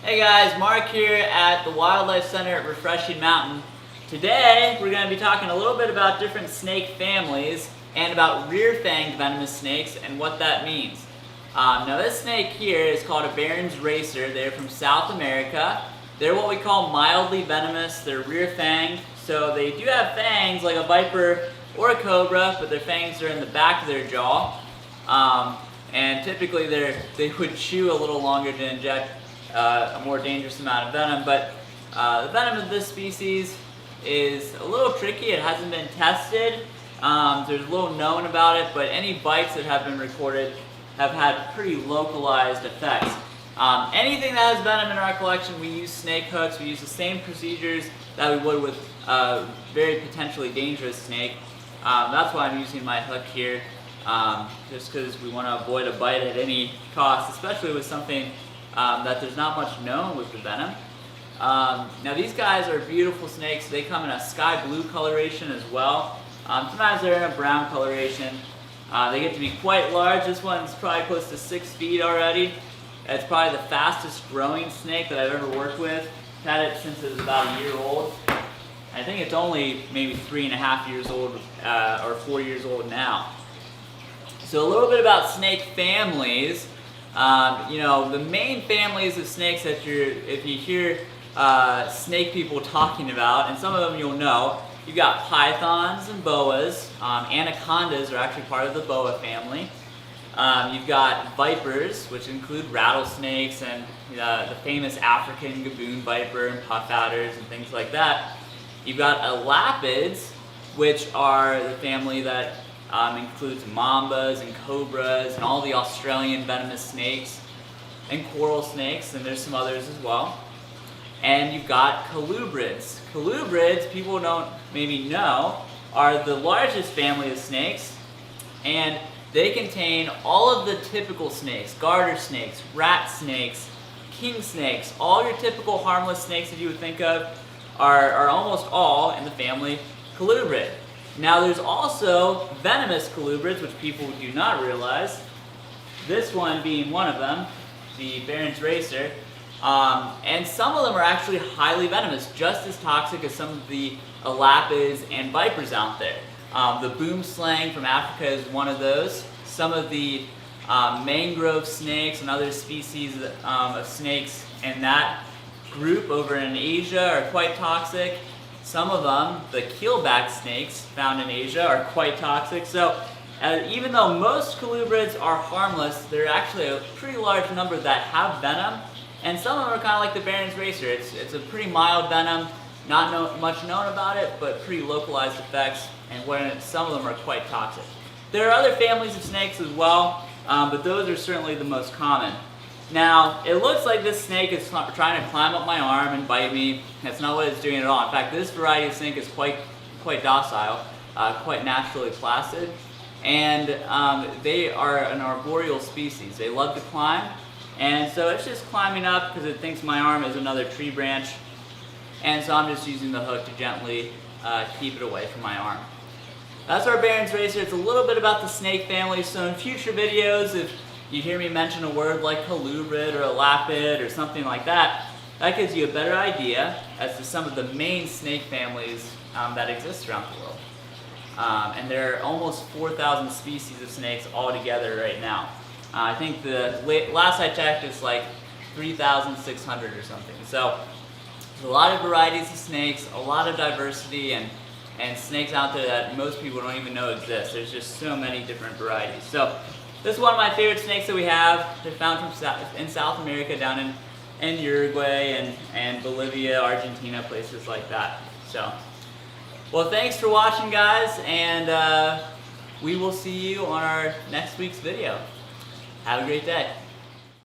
Hey guys, Mark here at the Wildlife Center at Refreshing Mountain. Today we're going to be talking a little bit about different snake families and about rear-fanged venomous snakes and what that means. Now this snake here is called a Barron's racer. They're from South America. They're what we call mildly venomous. They're rear-fanged, so they do have fangs like a viper or a cobra, but their fangs are in the back of their jaw. And typically they would chew a little longer to inject a more dangerous amount of venom, but the venom of this species is a little tricky. It hasn't been tested. There's little known about it, but any bites that have been recorded have had pretty localized effects. Anything that has venom in our collection, we use snake hooks. We use the same procedures that we would with a very potentially dangerous snake. That's why I'm using my hook here, just because we want to avoid a bite at any cost, especially with something that there's not much known with the venom. Now these guys are beautiful snakes. They come in a sky blue coloration as well. Sometimes they're in a brown coloration. They get to be quite large. This one's probably close to 6 feet already. It's probably the fastest growing snake that I've ever worked with. I've had it since it was about a year old. I think it's only maybe 3.5 years old or 4 years old now. So a little bit about snake families. The main families of snakes that if you hear snake people talking about, and some of them you'll know, you've got pythons and boas. Anacondas are actually part of the boa family. You've got vipers, which include rattlesnakes and the famous African gaboon viper and puff adders and things like that. You've got elapids, which are the family that includes mambas and cobras and all the Australian venomous snakes and coral snakes, and there's some others as well. And you've got colubrids. Colubrids, people don't maybe know, are the largest family of snakes, and they contain all of the typical snakes: garter snakes, rat snakes, king snakes. All your typical harmless snakes that you would think of are almost all in the family colubrid. Now there's also venomous colubrids, which people do not realize. This one being one of them, the Barron's racer. And some of them are actually highly venomous, just as toxic as some of the elapids and vipers out there. The boomslang from Africa is one of those. Some of the mangrove snakes and other species of snakes in that group over in Asia are quite toxic. Some of them, the keelback snakes found in Asia, are quite toxic. So even though most colubrids are harmless, there are actually a pretty large number that have venom, and some of them are kind of like the Barron's racer. It's a pretty mild venom, not much known about it, but pretty localized effects, and some of them are quite toxic. There are other families of snakes as well, but those are certainly the most common. Now, it looks like this snake is trying to climb up my arm and bite me. That's not what it's doing at all. In fact, this variety of snake is quite docile, quite naturally placid, and they are an arboreal species. They love to climb, and so it's just climbing up because it thinks my arm is another tree branch, and so I'm just using the hook to gently keep it away from my arm. That's our Barron's racer. It's a little bit about the snake family, so in future videos, if you hear me mention a word like colubrid or elapid or something like that, that gives you a better idea as to some of the main snake families that exist around the world. And there are almost 4,000 species of snakes altogether right now. I think the last I checked, it's like 3,600 or something. So there's a lot of varieties of snakes, a lot of diversity, and snakes out there that most people don't even know exist. There's just so many different varieties. So this is one of my favorite snakes that we have. They're found in South America, down in Uruguay and Bolivia, Argentina, places like that. So, well, thanks for watching, guys, and we will see you on our next week's video. Have a great day.